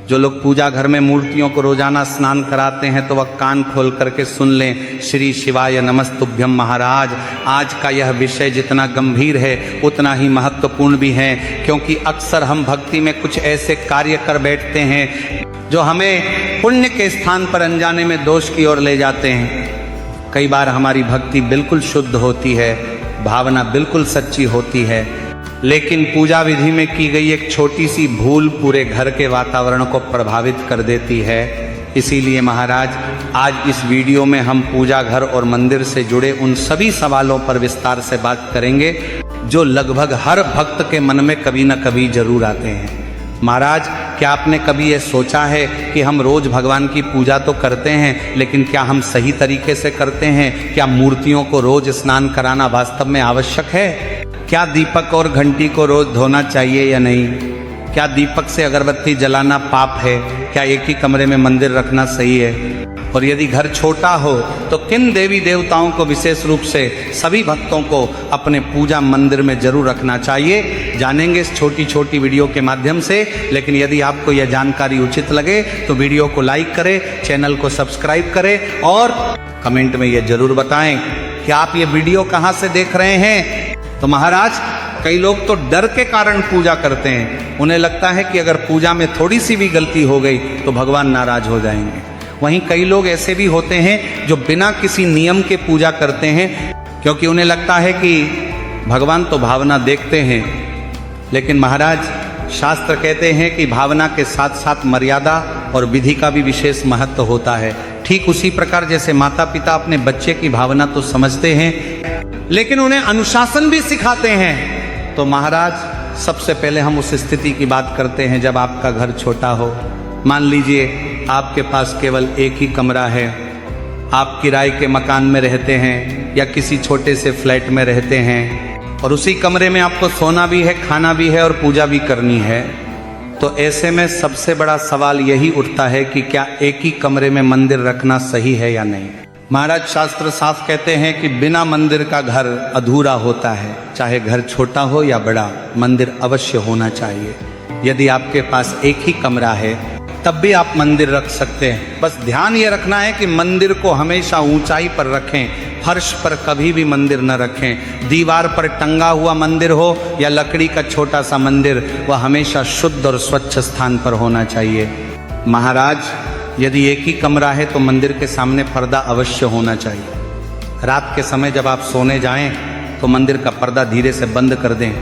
जो लोग पूजा घर में मूर्तियों को रोजाना स्नान कराते हैं तो वह कान खोल करके सुन लें। श्री शिवाय नमस्तुभ्यम महाराज। आज का यह विषय जितना गंभीर है उतना ही महत्वपूर्ण भी है, क्योंकि अक्सर हम भक्ति में कुछ ऐसे कार्य कर बैठते हैं जो हमें पुण्य के स्थान पर अनजाने में दोष की ओर ले जाते हैं। कई बार हमारी भक्ति बिल्कुल शुद्ध होती है, भावना बिल्कुल सच्ची होती है, लेकिन पूजा विधि में की गई एक छोटी सी भूल पूरे घर के वातावरण को प्रभावित कर देती है। इसीलिए महाराज आज इस वीडियो में हम पूजा घर और मंदिर से जुड़े उन सभी सवालों पर विस्तार से बात करेंगे जो लगभग हर भक्त के मन में कभी न कभी जरूर आते हैं। महाराज, क्या आपने कभी ये सोचा है कि हम रोज भगवान की पूजा तो करते हैं, लेकिन क्या हम सही तरीके से करते हैं? क्या मूर्तियों को रोज स्नान कराना वास्तव में आवश्यक है? क्या दीपक और घंटी को रोज धोना चाहिए या नहीं? क्या दीपक से अगरबत्ती जलाना पाप है? क्या एक ही कमरे में मंदिर रखना सही है? और यदि घर छोटा हो तो किन देवी देवताओं को विशेष रूप से सभी भक्तों को अपने पूजा मंदिर में जरूर रखना चाहिए? जानेंगे इस छोटी छोटी वीडियो के माध्यम से। लेकिन यदि आपको यह जानकारी उचित लगे तो वीडियो को लाइक करें, चैनल को सब्सक्राइब करें और कमेंट में यह जरूर बताएं कि आप ये वीडियो कहाँ से देख रहे हैं। तो महाराज, कई लोग तो डर के कारण पूजा करते हैं। उन्हें लगता है कि अगर पूजा में थोड़ी सी भी गलती हो गई तो भगवान नाराज हो जाएंगे। वहीं कई लोग ऐसे भी होते हैं जो बिना किसी नियम के पूजा करते हैं, क्योंकि उन्हें लगता है कि भगवान तो भावना देखते हैं। लेकिन महाराज, शास्त्र कहते हैं कि भावना के साथ साथ मर्यादा और विधि का भी विशेष महत्व होता है। ठीक उसी प्रकार जैसे माता पिता अपने बच्चे की भावना तो समझते हैं, लेकिन उन्हें अनुशासन भी सिखाते हैं। तो महाराज, सबसे पहले हम उस स्थिति की बात करते हैं जब आपका घर छोटा हो। मान लीजिए आपके पास केवल एक ही कमरा है, आप किराए के मकान में रहते हैं या किसी छोटे से फ्लैट में रहते हैं और उसी कमरे में आपको सोना भी है, खाना भी है और पूजा भी करनी है। तो ऐसे में सबसे बड़ा सवाल यही उठता है कि क्या एक ही कमरे में मंदिर रखना सही है या नहीं? महाराज, शास्त्र साफ कहते हैं कि बिना मंदिर का घर अधूरा होता है। चाहे घर छोटा हो या बड़ा, मंदिर अवश्य होना चाहिए। यदि आपके पास एक ही कमरा है तब भी आप मंदिर रख सकते हैं। बस ध्यान ये रखना है कि मंदिर को हमेशा ऊंचाई पर रखें, फर्श पर कभी भी मंदिर न रखें। दीवार पर टंगा हुआ मंदिर हो या लकड़ी का छोटा सा मंदिर, वह हमेशा शुद्ध और स्वच्छ स्थान पर होना चाहिए। महाराज, यदि एक ही कमरा है तो मंदिर के सामने पर्दा अवश्य होना चाहिए। रात के समय जब आप सोने जाएं तो मंदिर का पर्दा धीरे से बंद कर दें।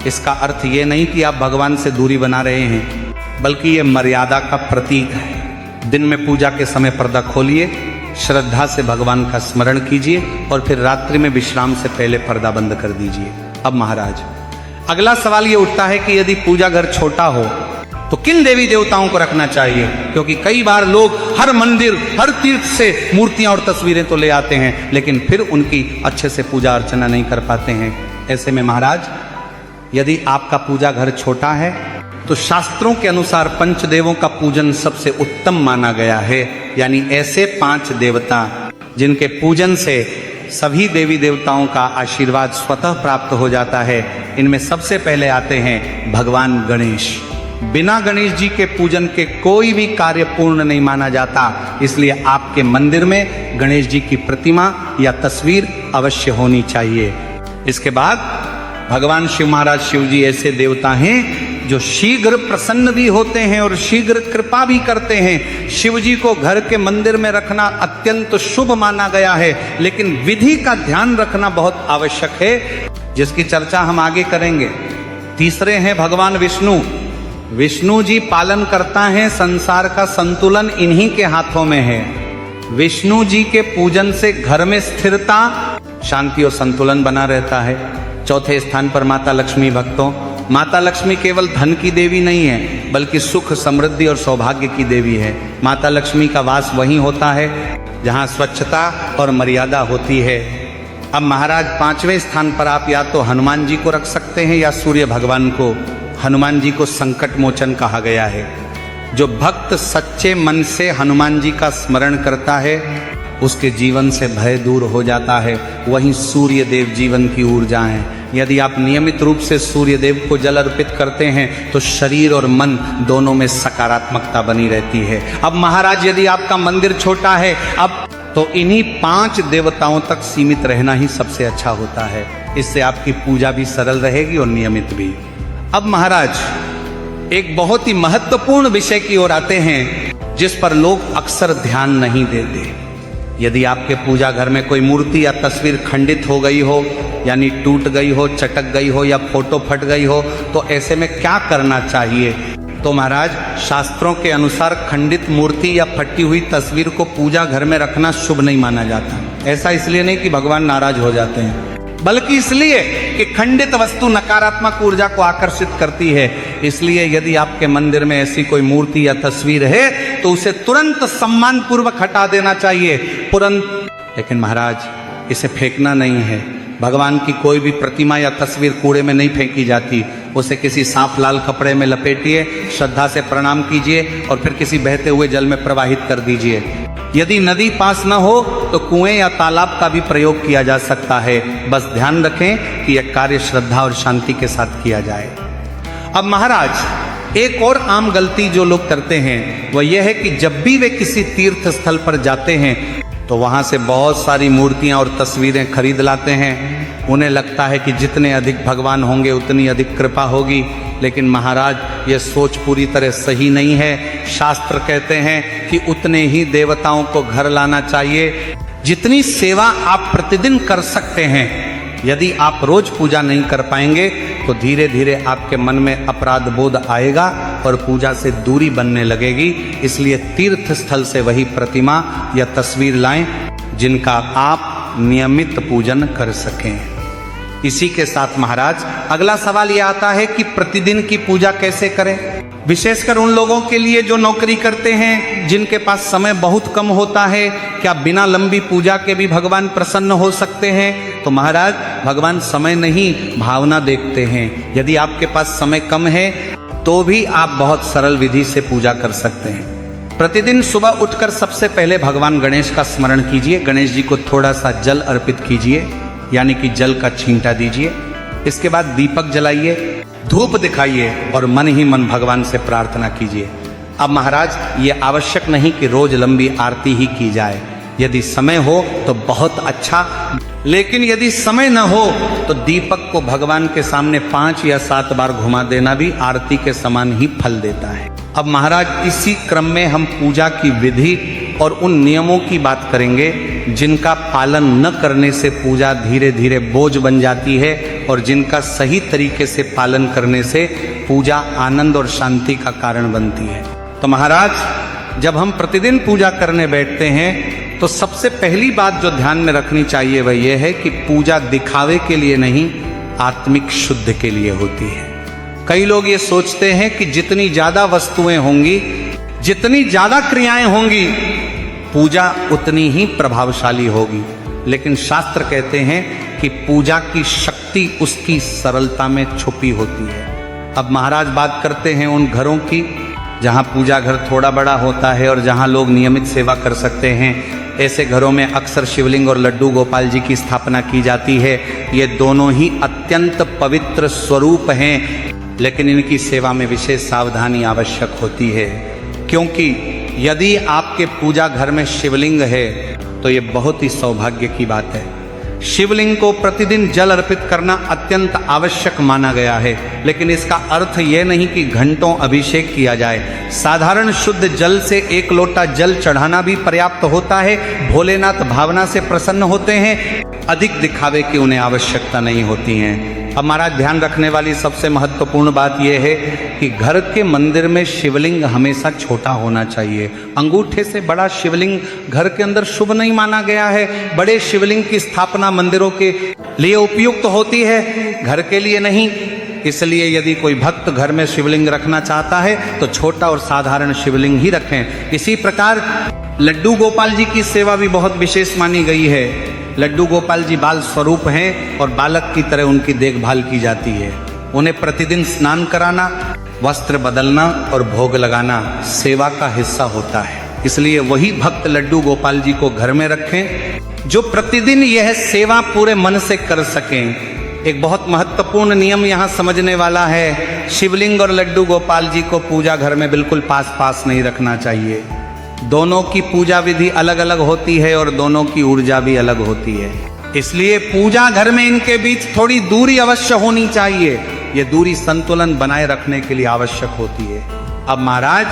इसका अर्थ ये नहीं कि आप भगवान से दूरी बना रहे हैं, बल्कि ये मर्यादा का प्रतीक है। दिन में पूजा के समय पर्दा खोलिए, श्रद्धा से भगवान का स्मरण कीजिए और फिर रात्रि में विश्राम से पहले पर्दा बंद कर दीजिए। अब महाराज, अगला सवाल ये उठता है कि यदि पूजा घर छोटा हो तो किन देवी देवताओं को रखना चाहिए? क्योंकि कई बार लोग हर मंदिर, हर तीर्थ से मूर्तियां और तस्वीरें तो ले आते हैं, लेकिन फिर उनकी अच्छे से पूजा अर्चना नहीं कर पाते हैं। ऐसे में महाराज, यदि आपका पूजा घर छोटा है तो शास्त्रों के अनुसार पंचदेवों का पूजन सबसे उत्तम माना गया है। यानी ऐसे 5 देवता जिनके पूजन से सभी देवी देवताओं का आशीर्वाद स्वतः प्राप्त हो जाता है। इनमें सबसे पहले आते हैं भगवान गणेश। बिना गणेश जी के पूजन के कोई भी कार्य पूर्ण नहीं माना जाता, इसलिए आपके मंदिर में गणेश जी की प्रतिमा या तस्वीर अवश्य होनी चाहिए। इसके बाद भगवान शिव महाराज शिव जी ऐसे देवता हैं जो शीघ्र प्रसन्न भी होते हैं और शीघ्र कृपा भी करते हैं। शिव जी को घर के मंदिर में रखना अत्यंत शुभ माना गया है, लेकिन विधि का ध्यान रखना बहुत आवश्यक है, जिसकी चर्चा हम आगे करेंगे। तीसरे हैं भगवान विष्णु। विष्णु जी पालन करता है, संसार का संतुलन इन्हीं के हाथों में है। विष्णु जी के पूजन से घर में स्थिरता, शांति और संतुलन बना रहता है। चौथे स्थान पर माता लक्ष्मी। भक्तों, माता लक्ष्मी केवल धन की देवी नहीं है, बल्कि सुख, समृद्धि और सौभाग्य की देवी है। माता लक्ष्मी का वास वहीं होता है जहां स्वच्छता और मर्यादा होती है। अब महाराज, 5वें स्थान पर आप या तो हनुमान जी को रख सकते हैं या सूर्य भगवान को। हनुमान जी को संकट मोचन कहा गया है। जो भक्त सच्चे मन से हनुमान जी का स्मरण करता है उसके जीवन से भय दूर हो जाता है। वहीं सूर्य देव जीवन की ऊर्जा हैं। यदि आप नियमित रूप से सूर्य देव को जल अर्पित करते हैं तो शरीर और मन दोनों में सकारात्मकता बनी रहती है। अब महाराज यदि आपका मंदिर छोटा है अब तो इन्हीं 5 देवताओं तक सीमित रहना ही सबसे अच्छा होता है। इससे आपकी पूजा भी सरल रहेगी और नियमित भी। अब महाराज एक बहुत ही महत्वपूर्ण विषय की ओर आते हैं जिस पर लोग अक्सर ध्यान नहीं देते। यदि आपके पूजा घर में कोई मूर्ति या तस्वीर खंडित हो गई हो, यानी टूट गई हो, चटक गई हो या फोटो फट गई हो, तो ऐसे में क्या करना चाहिए? तो महाराज शास्त्रों के अनुसार खंडित मूर्ति या फटी हुई तस्वीर को पूजा घर में रखना शुभ नहीं माना जाता। ऐसा इसलिए नहीं कि भगवान नाराज हो जाते हैं, बल्कि इसलिए कि खंडित वस्तु नकारात्मक ऊर्जा को आकर्षित करती है। इसलिए यदि आपके मंदिर में ऐसी कोई मूर्ति या तस्वीर है तो उसे तुरंत सम्मान पूर्वक हटा देना चाहिए, तुरंत। लेकिन महाराज इसे फेंकना नहीं है। भगवान की कोई भी प्रतिमा या तस्वीर कूड़े में नहीं फेंकी जाती। उसे किसी साफ लाल कपड़े में लपेटिए, श्रद्धा से प्रणाम कीजिए और फिर किसी बहते हुए जल में प्रवाहित कर दीजिए। यदि नदी पास न हो तो कुएं या तालाब का भी प्रयोग किया जा सकता है। बस ध्यान रखें कि यह कार्य श्रद्धा और शांति के साथ किया जाए। अब महाराज एक और आम गलती जो लोग करते हैं वह यह है कि जब भी वे किसी तीर्थ स्थल पर जाते हैं तो वहां से बहुत सारी मूर्तियां और तस्वीरें खरीद लाते हैं। उन्हें लगता है कि जितने अधिक भगवान होंगे उतनी अधिक कृपा होगी। लेकिन महाराज ये सोच पूरी तरह सही नहीं है। शास्त्र कहते हैं कि उतने ही देवताओं को घर लाना चाहिए जितनी सेवा आप प्रतिदिन कर सकते हैं। यदि आप रोज पूजा नहीं कर पाएंगे तो धीरे धीरे आपके मन में अपराध बोध आएगा और पूजा से दूरी बनने लगेगी। इसलिए तीर्थ स्थल से वही प्रतिमा या तस्वीर लाएं जिनका आप नियमित पूजन कर सकें। इसी के साथ महाराज अगला सवाल यह आता है कि प्रतिदिन की पूजा कैसे करें, विशेषकर उन लोगों के लिए जो नौकरी करते हैं, जिनके पास समय बहुत कम होता है। क्या बिना लंबी पूजा के भी भगवान प्रसन्न हो सकते हैं? तो महाराज भगवान समय नहीं भावना देखते हैं। यदि आपके पास समय कम है तो भी आप बहुत सरल विधि से पूजा कर सकते हैं। प्रतिदिन सुबह उठकर सबसे पहले भगवान गणेश का स्मरण कीजिए। गणेश जी को थोड़ा सा जल अर्पित कीजिए, यानी कि जल का छींटा दीजिए। इसके बाद दीपक जलाइए, धूप दिखाइए और मन ही मन भगवान से प्रार्थना कीजिए। अब महाराज ये आवश्यक नहीं कि रोज लंबी आरती ही की जाए। यदि समय हो तो बहुत अच्छा, लेकिन यदि समय न हो तो दीपक को भगवान के सामने 5 या 7 बार घुमा देना भी आरती के समान ही फल देता है। अब महाराज इसी क्रम में हम पूजा की विधि और उन नियमों की बात करेंगे जिनका पालन न करने से पूजा धीरे धीरे बोझ बन जाती है और जिनका सही तरीके से पालन करने से पूजा आनंद और शांति का कारण बनती है। तो महाराज जब हम प्रतिदिन पूजा करने बैठते हैं तो सबसे पहली बात जो ध्यान में रखनी चाहिए वह यह है कि पूजा दिखावे के लिए नहीं, आत्मिक शुद्ध के लिए होती है। कई लोग ये सोचते हैं कि जितनी ज्यादा वस्तुएं होंगी, जितनी ज्यादा क्रियाएं होंगी, पूजा उतनी ही प्रभावशाली होगी। लेकिन शास्त्र कहते हैं कि पूजा की शक्ति उसकी सरलता में छुपी होती है। अब महाराज बात करते हैं उन घरों की जहां पूजा घर थोड़ा बड़ा होता है और जहां लोग नियमित सेवा कर सकते हैं। ऐसे घरों में अक्सर शिवलिंग और लड्डू गोपाल जी की स्थापना की जाती है। ये दोनों ही अत्यंत पवित्र स्वरूप हैं, लेकिन इनकी सेवा में विशेष सावधानी आवश्यक होती है, क्योंकि यदि आपके पूजा घर में शिवलिंग है तो ये बहुत ही सौभाग्य की बात है। शिवलिंग को प्रतिदिन जल अर्पित करना अत्यंत आवश्यक माना गया है, लेकिन इसका अर्थ यह नहीं कि घंटों अभिषेक किया जाए। साधारण शुद्ध जल से 1 लोटा जल चढ़ाना भी पर्याप्त होता है। भोलेनाथ भावना से प्रसन्न होते हैं, अधिक दिखावे की उन्हें आवश्यकता नहीं होती है। अब महाराज ध्यान रखने वाली सबसे महत्वपूर्ण बात यह है कि घर के मंदिर में शिवलिंग हमेशा छोटा होना चाहिए। अंगूठे से बड़ा शिवलिंग घर के अंदर शुभ नहीं माना गया है। बड़े शिवलिंग की स्थापना मंदिरों के लिए उपयुक्त होती है, घर के लिए नहीं। इसलिए यदि कोई भक्त घर में शिवलिंग रखना चाहता है तो छोटा और साधारण शिवलिंग ही रखें। इसी प्रकार लड्डू गोपाल जी की सेवा भी बहुत विशेष मानी गई है। लड्डू गोपाल जी बाल स्वरूप हैं और बालक की तरह उनकी देखभाल की जाती है। उन्हें प्रतिदिन स्नान कराना, वस्त्र बदलना और भोग लगाना सेवा का हिस्सा होता है। इसलिए वही भक्त लड्डू गोपाल जी को घर में रखें जो प्रतिदिन यह सेवा पूरे मन से कर सकें। एक बहुत महत्वपूर्ण नियम यहाँ समझने वाला है। शिवलिंग और लड्डू गोपाल जी को पूजा घर में बिल्कुल पास पास नहीं रखना चाहिए। दोनों की पूजा विधि अलग अलग होती है और दोनों की ऊर्जा भी अलग होती है, इसलिए पूजा घर में इनके बीच थोड़ी दूरी अवश्य होनी चाहिए। ये दूरी संतुलन बनाए रखने के लिए आवश्यक होती है। अब महाराज,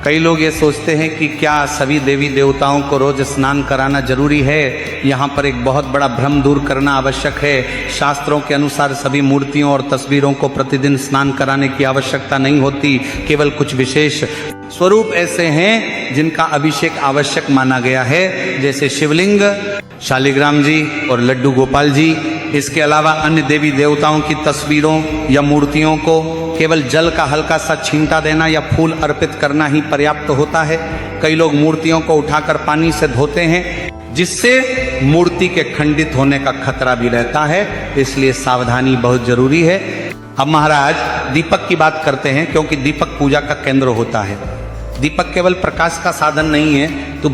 कई लोग ये सोचते हैं कि क्या सभी देवी देवताओं को रोज स्नान कराना जरूरी है? यहाँ पर एक बहुत बड़ा भ्रम दूर करना आवश्यक है। शास्त्रों के अनुसार सभी मूर्तियों और तस्वीरों को प्रतिदिन स्नान कराने की आवश्यकता नहीं होती। केवल कुछ विशेष स्वरूप ऐसे हैं जिनका अभिषेक आवश्यक माना गया है, जैसे शिवलिंग, शालिग्राम जी और लड्डू गोपाल जी। इसके अलावा अन्य देवी देवताओं की तस्वीरों या मूर्तियों को केवल जल का हल्का सा छींटा देना या फूल अर्पित करना ही पर्याप्त होता है। कई लोग मूर्तियों को उठाकर पानी से धोते हैं, जिससे मूर्ति के खंडित होने का खतरा भी रहता है, इसलिए सावधानी बहुत जरूरी है। अब महाराज, दीपक की बात करते हैं, क्योंकि दीपक पूजा का केंद्र होता है। दीपक केवल प्रकाश का साधन नहीं है तो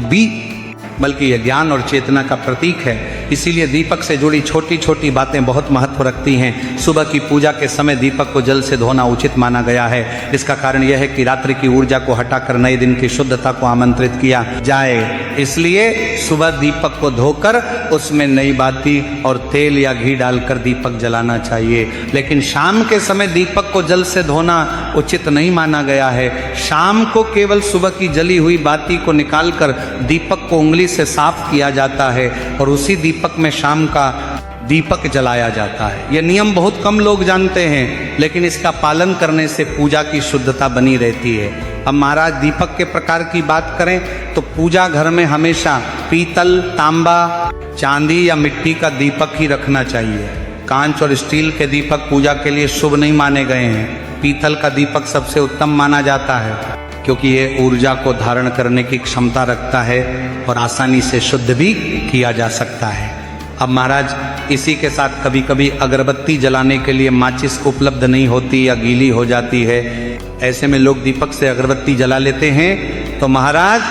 बल्कि यह ज्ञान और चेतना का प्रतीक है। इसीलिए दीपक से जुड़ी छोटी छोटी बातें बहुत महत्व रखती हैं। सुबह की पूजा के समय दीपक को जल से धोना उचित माना गया है। इसका कारण यह है कि रात्रि की ऊर्जा को हटाकर नए दिन की शुद्धता को आमंत्रित किया जाए। इसलिए सुबह दीपक को धोकर उसमें नई बाती और तेल या घी डालकर दीपक जलाना चाहिए। लेकिन शाम के समय दीपक को जल से धोना उचित नहीं माना गया है। शाम को केवल सुबह की जली हुई बाती को निकालकर दीपक को उंगली से साफ किया जाता है और उसी दीपक में शाम का दीपक जलाया जाता है। यह नियम बहुत कम लोग जानते हैं, लेकिन इसका पालन करने से पूजा की शुद्धता बनी रहती है। अब महाराज, दीपक के प्रकार की बात करें तो पूजा घर में हमेशा पीतल, तांबा, चांदी या मिट्टी का दीपक ही रखना चाहिए। कांच और स्टील के दीपक पूजा के लिए शुभ नहीं माने गए हैं। पीतल का दीपक सबसे उत्तम माना जाता है, क्योंकि ये ऊर्जा को धारण करने की क्षमता रखता है और आसानी से शुद्ध भी किया जा सकता है। अब महाराज, इसी के साथ कभी कभी अगरबत्ती जलाने के लिए माचिस उपलब्ध नहीं होती या गीली हो जाती है। ऐसे में लोग दीपक से अगरबत्ती जला लेते हैं, तो महाराज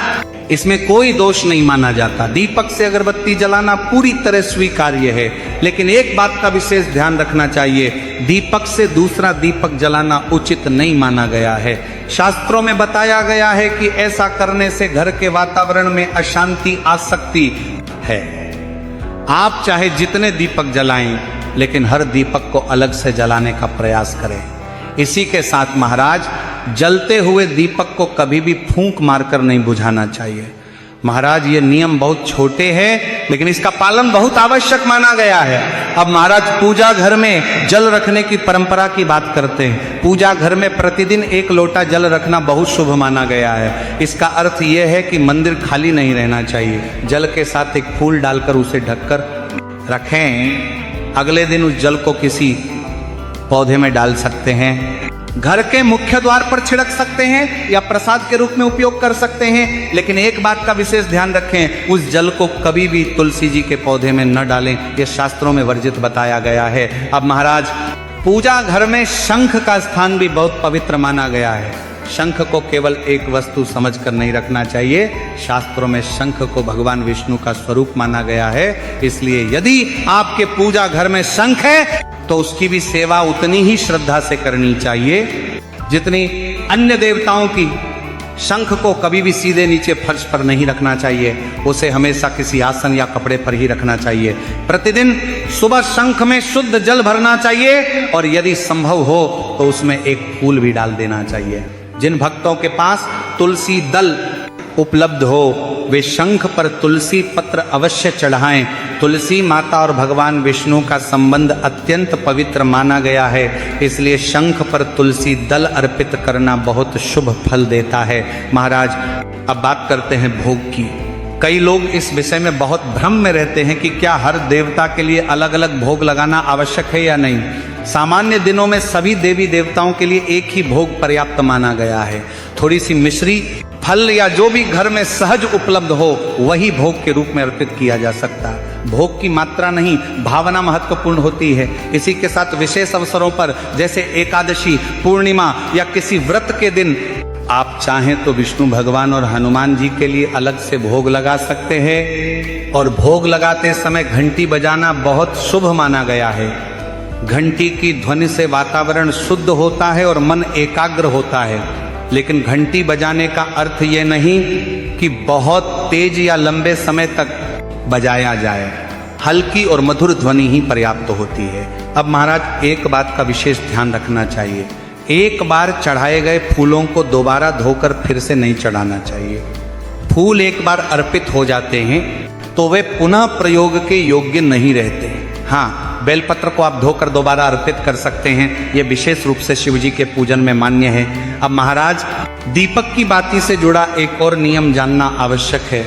इसमें कोई दोष नहीं माना जाता। दीपक से अगरबत्ती जलाना पूरी तरह स्वीकार्य है, लेकिन एक बात का विशेष ध्यान रखना चाहिए, दीपक से दूसरा दीपक जलाना उचित नहीं माना गया है। शास्त्रों में बताया गया है कि ऐसा करने से घर के वातावरण में अशांति आ सकती है। आप चाहे जितने दीपक जलाएं, लेकिन हर दीपक को अलग से जलाने का प्रयास करें। इसी के साथ महाराज, जलते हुए दीपक को कभी भी फूंक मारकर नहीं बुझाना चाहिए। महाराज, ये नियम बहुत छोटे हैं, लेकिन इसका पालन बहुत आवश्यक माना गया है। अब महाराज, पूजा घर में जल रखने की परंपरा की बात करते हैं। पूजा घर में प्रतिदिन 1 लोटा जल रखना बहुत शुभ माना गया है। इसका अर्थ यह है कि मंदिर खाली नहीं रहना चाहिए। जल के साथ एक फूल डालकर उसे ढककर रखें। अगले दिन उस जल को किसी पौधे में डाल सकते हैं, घर के मुख्य द्वार पर छिड़क सकते हैं या प्रसाद के रूप में उपयोग कर सकते हैं। लेकिन एक बात का विशेष ध्यान रखें, उस जल को कभी भी तुलसी जी के पौधे में न डालें, यह शास्त्रों में वर्जित बताया गया है। अब महाराज, पूजा घर में शंख का स्थान भी बहुत पवित्र माना गया है। शंख को केवल एक वस्तु समझकर नहीं रखना चाहिए। शास्त्रों में शंख को भगवान विष्णु का स्वरूप माना गया है। इसलिए यदि आपके पूजा घर में शंख है तो उसकी भी सेवा उतनी ही श्रद्धा से करनी चाहिए जितनी अन्य देवताओं की। शंख को कभी भी सीधे नीचे फर्श पर नहीं रखना चाहिए, उसे हमेशा किसी आसन या कपड़े पर ही रखना चाहिए। प्रतिदिन सुबह शंख में शुद्ध जल भरना चाहिए और यदि संभव हो तो उसमें एक फूल भी डाल देना चाहिए। जिन भक्तों के पास तुलसी दल उपलब्ध हो, वे शंख पर तुलसी पत्र अवश्य चढ़ाएं। तुलसी माता और भगवान विष्णु का संबंध अत्यंत पवित्र माना गया है, इसलिए शंख पर तुलसी दल अर्पित करना बहुत शुभ फल देता है। महाराज, अब बात करते हैं भोग की। कई लोग इस विषय में बहुत भ्रम में रहते हैं कि क्या हर देवता के लिए अलग अलग भोग लगाना आवश्यक है या नहीं। सामान्य दिनों में सभी देवी देवताओं के लिए एक ही भोग पर्याप्त माना गया है। थोड़ी सी मिश्री, फल या जो भी घर में सहज उपलब्ध हो वही भोग के रूप में अर्पित किया जा सकता है। भोग की मात्रा नहीं, भावना महत्वपूर्ण होती है। इसी के साथ विशेष अवसरों पर जैसे एकादशी, पूर्णिमा या किसी व्रत के दिन आप चाहें तो विष्णु भगवान और हनुमान जी के लिए अलग से भोग लगा सकते हैं। और भोग लगाते समय घंटी बजाना बहुत शुभ माना गया है। घंटी की ध्वनि से वातावरण शुद्ध होता है और मन एकाग्र होता है, लेकिन घंटी बजाने का अर्थ ये नहीं कि बहुत तेज या लंबे समय तक बजाया जाए, हल्की और मधुर ध्वनि ही पर्याप्त होती है। अब महाराज एक बात का विशेष ध्यान रखना चाहिए, एक बार चढ़ाए गए फूलों को दोबारा धोकर फिर से नहीं चढ़ाना चाहिए। फूल एक बार अर्पित हो जाते हैं तो वे पुनः प्रयोग के योग्य नहीं रहते। हाँ, बेलपत्र को आप धोकर दोबारा अर्पित कर सकते हैं, यह विशेष रूप से शिव जी के पूजन में मान्य है। अब महाराज दीपक की बाती से जुड़ा एक और नियम जानना आवश्यक है।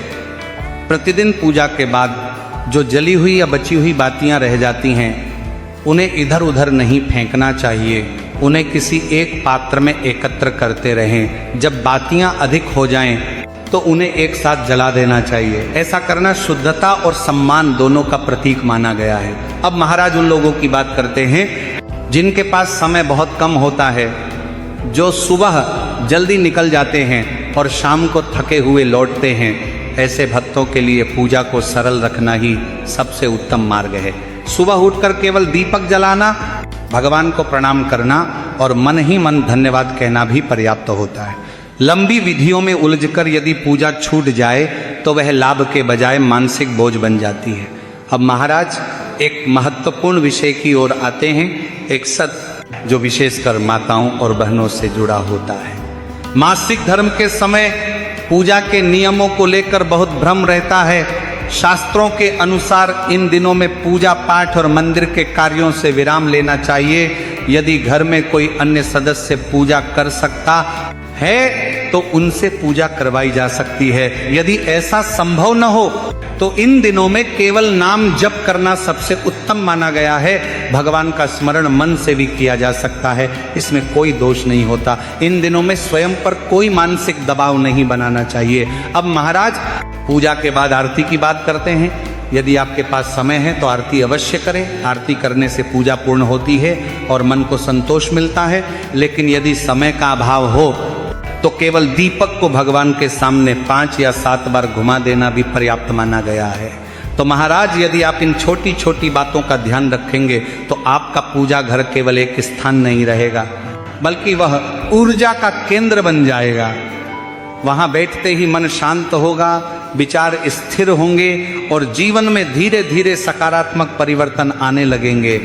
प्रतिदिन पूजा के बाद जो जली हुई या बची हुई बातियां रह जाती हैं, उन्हें इधर उधर नहीं फेंकना चाहिए, उन्हें किसी एक पात्र में एकत्र करते रहें। जब बातियां अधिक हो जाएं तो उन्हें एक साथ जला देना चाहिए। ऐसा करना शुद्धता और सम्मान दोनों का प्रतीक माना गया है। अब महाराज उन लोगों की बात करते हैं जिनके पास समय बहुत कम होता है, जो सुबह जल्दी निकल जाते हैं और शाम को थके हुए लौटते हैं। ऐसे भक्तों के लिए पूजा को सरल रखना ही सबसे उत्तम मार्ग है। सुबह उठकर केवल दीपक जलाना, भगवान को प्रणाम करना और मन ही मन धन्यवाद कहना भी पर्याप्त होता है। लंबी विधियों में उलझकर यदि पूजा छूट जाए तो वह लाभ के बजाय मानसिक बोझ बन जाती है। अब महाराज एक महत्वपूर्ण विषय की ओर आते हैं, एक सत्य जो विशेषकर माताओं और बहनों से जुड़ा होता है। मासिक धर्म के समय पूजा के नियमों को लेकर बहुत भ्रम रहता है। शास्त्रों के अनुसार इन दिनों में पूजा पाठ और मंदिर के कार्यों से विराम लेना चाहिए। यदि घर में कोई अन्य सदस्य पूजा कर सकता है तो उनसे पूजा करवाई जा सकती है। यदि ऐसा संभव न हो तो इन दिनों में केवल नाम जप करना सबसे उत्तम माना गया है। भगवान का स्मरण मन से भी किया जा सकता है, इसमें कोई दोष नहीं होता। इन दिनों में स्वयं पर कोई मानसिक दबाव नहीं बनाना चाहिए। अब महाराज पूजा के बाद आरती की बात करते हैं। यदि आपके पास समय है तो आरती अवश्य करें। आरती करने से पूजा पूर्ण होती है और मन को संतोष मिलता है। लेकिन यदि समय का अभाव हो तो केवल दीपक को भगवान के सामने 5 या 7 बार घुमा देना भी पर्याप्त माना गया है। तो महाराज यदि आप इन छोटी छोटी बातों का ध्यान रखेंगे तो आपका पूजा घर केवल एक स्थान नहीं रहेगा, बल्कि वह ऊर्जा का केंद्र बन जाएगा। वहां बैठते ही मन शांत होगा, विचार स्थिर होंगे और जीवन में धीरे धीरे सकारात्मक परिवर्तन आने लगेंगे।